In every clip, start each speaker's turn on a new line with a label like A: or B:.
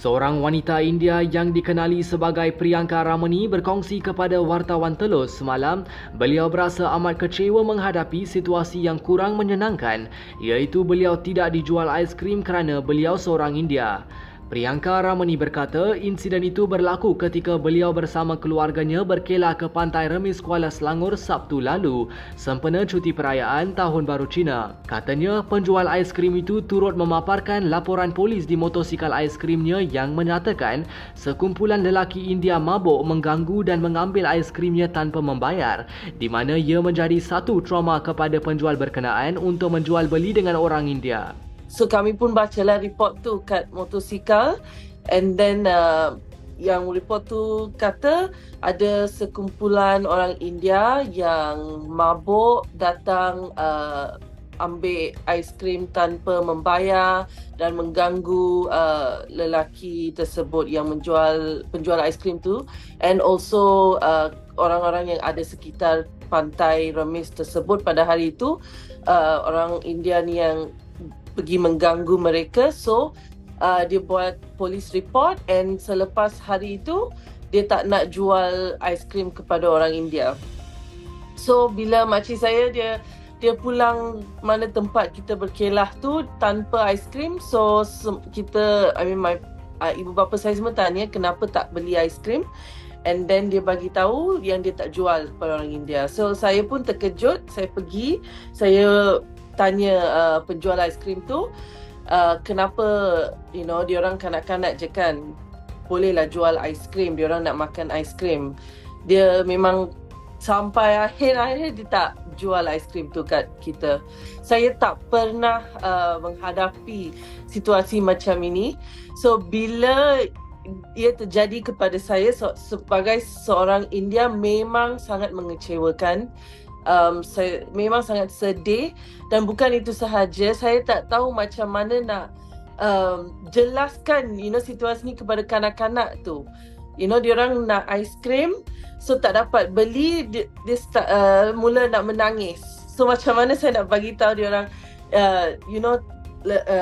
A: Seorang wanita India yang dikenali sebagai Priyanka Ramani berkongsi kepada wartawan Telus semalam beliau berasa amat kecewa menghadapi situasi yang kurang menyenangkan, iaitu beliau tidak dijual aiskrim kerana beliau seorang India. Priyanka Ramani berkata insiden itu berlaku ketika beliau bersama keluarganya berkelah ke Pantai Remis Kuala Selangor Sabtu lalu sempena cuti perayaan Tahun Baru Cina. Katanya penjual aiskrim itu turut memaparkan laporan polis di motosikal aiskrimnya yang menyatakan sekumpulan lelaki India mabuk mengganggu dan mengambil aiskrimnya tanpa membayar, di mana ia menjadi satu trauma kepada penjual berkenaan untuk menjual beli dengan orang India.
B: So kami pun bacalah report tu kat motosikal, and then yang report tu kata ada sekumpulan orang India yang mabuk datang ambil aiskrim tanpa membayar dan mengganggu lelaki tersebut yang penjual aiskrim tu, and also orang-orang yang ada sekitar pantai Remis tersebut pada hari itu, orang India ni yang pergi mengganggu mereka. So dia buat police report, and selepas hari itu dia tak nak jual aiskrim kepada orang India. So bila makcik saya dia pulang mana tempat kita berkelah tu tanpa aiskrim, so kita ibu bapa saya semua tanya kenapa tak beli aiskrim, and then dia bagi tahu yang dia tak jual kepada orang India. So saya pun terkejut, saya pergi, saya tanya penjual aiskrim tu, kenapa diorang kanak-kanak je kan, bolehlah jual aiskrim, diorang nak makan aiskrim. Dia memang sampai akhir dia tak jual aiskrim tu kat kita. Saya tak pernah menghadapi situasi macam ini. So bila ia terjadi kepada saya sebagai seorang India, memang sangat mengecewakan. Saya memang sangat sedih, dan bukan itu sahaja, saya tak tahu macam mana nak jelaskan situasi ni kepada kanak-kanak tu. Diorang nak aiskrim, so tak dapat beli, dia start, mula nak menangis. So macam mana saya nak bagi tahu diorang,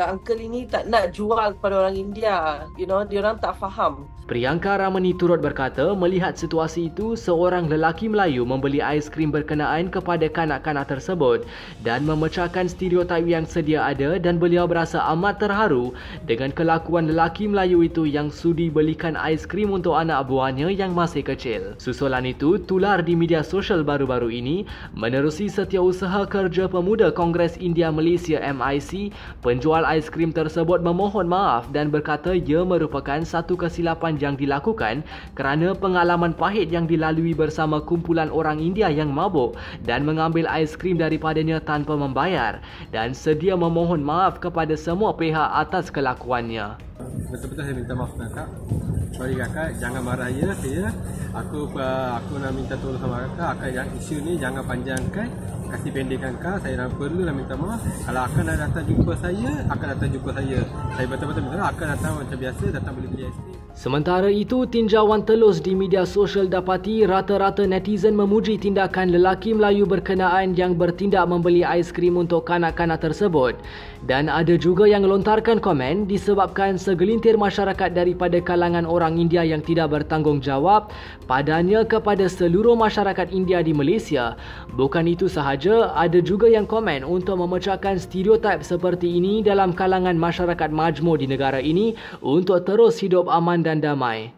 B: uncle ini tak nak jual kepada orang India, diorang tak faham.
A: Priyanka Ramani turut berkata melihat situasi itu, seorang lelaki Melayu membeli aiskrim berkenaan kepada kanak-kanak tersebut dan memecahkan stereotip yang sedia ada, dan beliau berasa amat terharu dengan kelakuan lelaki Melayu itu yang sudi belikan aiskrim untuk anak buahnya yang masih kecil. Susulan itu tular di media sosial baru-baru ini. Menerusi Setiausaha Kerja Pemuda Kongres India Malaysia MIC, penjual aiskrim tersebut memohon maaf dan berkata ia merupakan satu kesilapan yang dilakukan kerana pengalaman pahit yang dilalui bersama kumpulan orang India yang mabuk dan mengambil aiskrim daripadanya tanpa membayar, dan sedia memohon maaf kepada semua pihak atas kelakuannya.
C: Betul-betul saya minta maaf kakak. Sorry kakak, jangan marah ya saya. Aku nak minta tolong sama kakak yang isu ni jangan panjangkan, kasih pendekkan kak. Saya perlulah minta maaf. Kalau akan nak datang jumpa saya, akan datang jumpa saya. Saya betul-betul minta maaf, akan datang macam biasa, datang beli aiskrim.
A: Sementara itu, tinjauan Telus di media sosial dapati rata-rata netizen memuji tindakan lelaki Melayu berkenaan yang bertindak membeli aiskrim untuk kanak-kanak tersebut, dan ada juga yang lontarkan komen disebabkan segelintir masyarakat daripada kalangan orang India yang tidak bertanggungjawab padanya kepada seluruh masyarakat India di Malaysia. Bukan itu sahaja, ada juga yang komen untuk memecahkan stereotip seperti ini dalam kalangan masyarakat majmuk di negara ini untuk terus hidup aman dan damai.